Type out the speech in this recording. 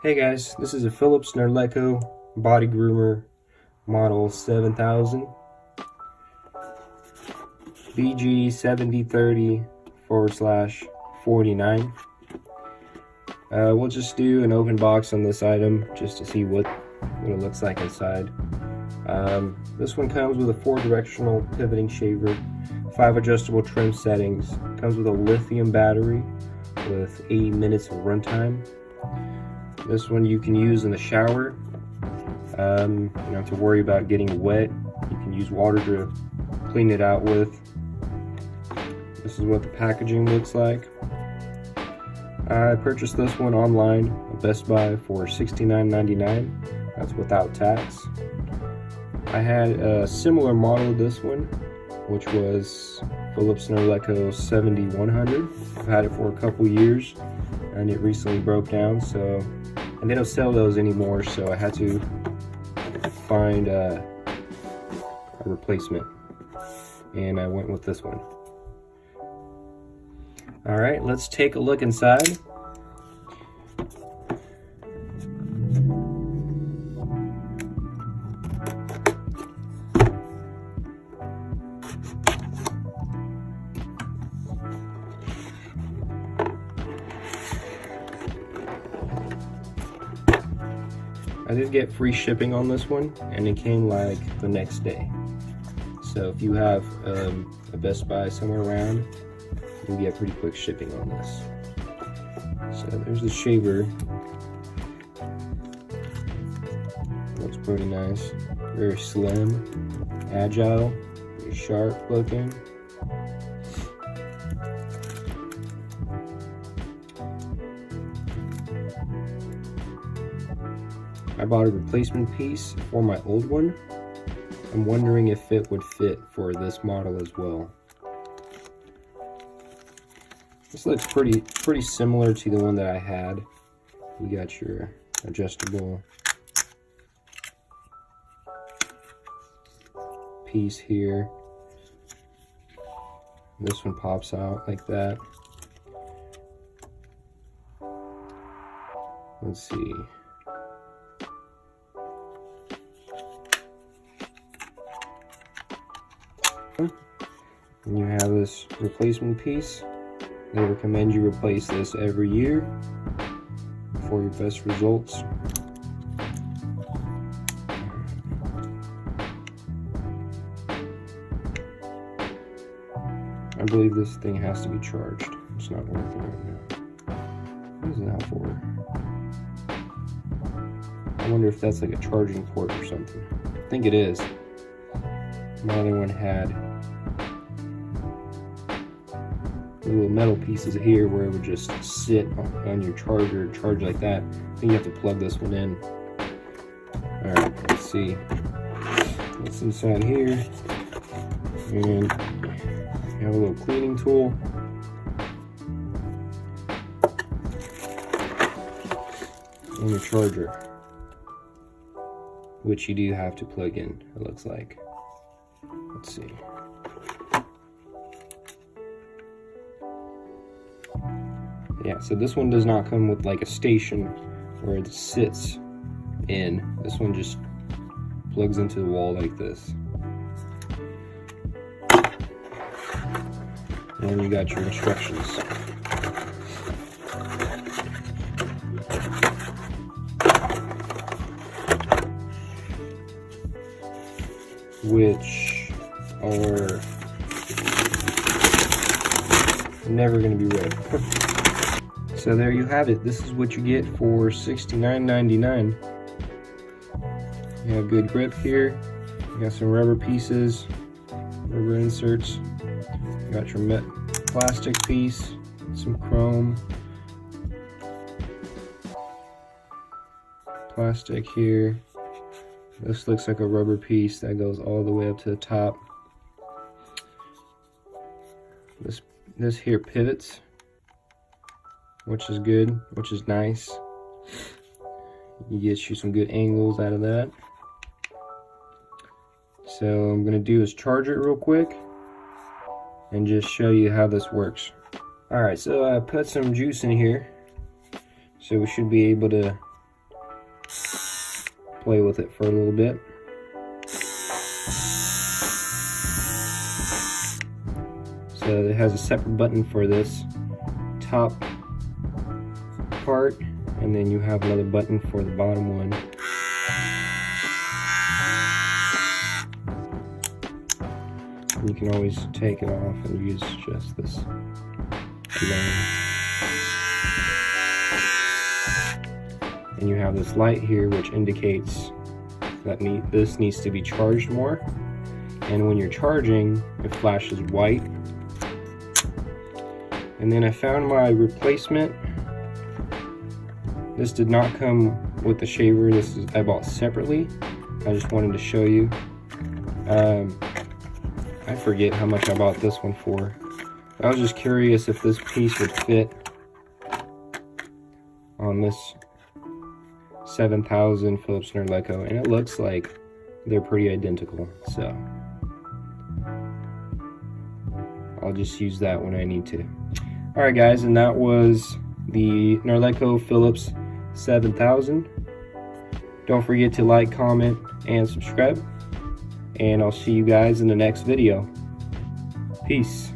Hey guys, this is a Philips Norelco Body Groomer model 7000 BG7030/49. We'll just do an open box on this item just to see what it looks like inside. This one comes with a 4-directional pivoting shaver, 5 adjustable trim settings, comes with a lithium battery with 80 minutes of runtime. This one you can use in the shower. You don't have to worry about getting wet. You can use water to clean it out with. This is what the packaging looks like. I purchased this one online at Best Buy for $69.99. That's without tax. I had a similar model to this one, which was Philips Norelco 7100. I've had it for a couple years and it recently broke down, and they don't sell those anymore, so I had to find a replacement, and I went with this one. Alright, let's take a look inside. I did get free shipping on this one, and it came like the next day. So if you have a Best Buy somewhere around, you get pretty quick shipping on this. So there's the shaver. Looks pretty nice. Very slim, agile, very sharp looking. I bought a replacement piece for my old one. I'm wondering if it would fit for this model as well. This looks pretty similar to the one that I had. You got your adjustable piece here. This one pops out like that. Let's see. And you have this replacement piece. They recommend you replace this every year for your best results. I believe this thing has to be charged. It's not working right now. What is that for? I wonder if that's like a charging port or something. I think it is. My other one had little metal pieces here where it would just sit on your charger and charge like that. I think you have to plug this one in. Alright, let's see what's inside here. And you have a little cleaning tool. And a charger, which you do have to plug in, it looks like. Let's see. Yeah, so this one does not come with like a station where it sits in. This one just plugs into the wall like this. And you got your instructions. Which are never going to be read. So there you have it. This is what you get for $69.99. You have good grip here. You got some rubber pieces, rubber inserts. You got your plastic piece, some chrome, plastic here. This looks like a rubber piece that goes all the way up to the top. This here pivots, which is good, which is nice. You get you some good angles out of that. So I'm gonna do is charge it real quick, and just show you how this works. Alright, so I put some juice in here, so we should be able to play with it for a little bit. So it has a separate button for this top part, and then you have another button for the bottom one. You can always take it off and use just this alone. And you have this light here which indicates that this needs to be charged more. And when you're charging, it flashes white. And then I found my replacement. This did not come with the shaver. I bought separately. I just wanted to show you. I forget how much I bought this one for. I was just curious if this piece would fit on this 7000 Philips Norelco, and it looks like they're pretty identical, so I'll just use that when I need to. Alright guys, and that was the Norelco Philips 7000. Don't forget to like, comment, and subscribe. And I'll see you guys in the next video. Peace.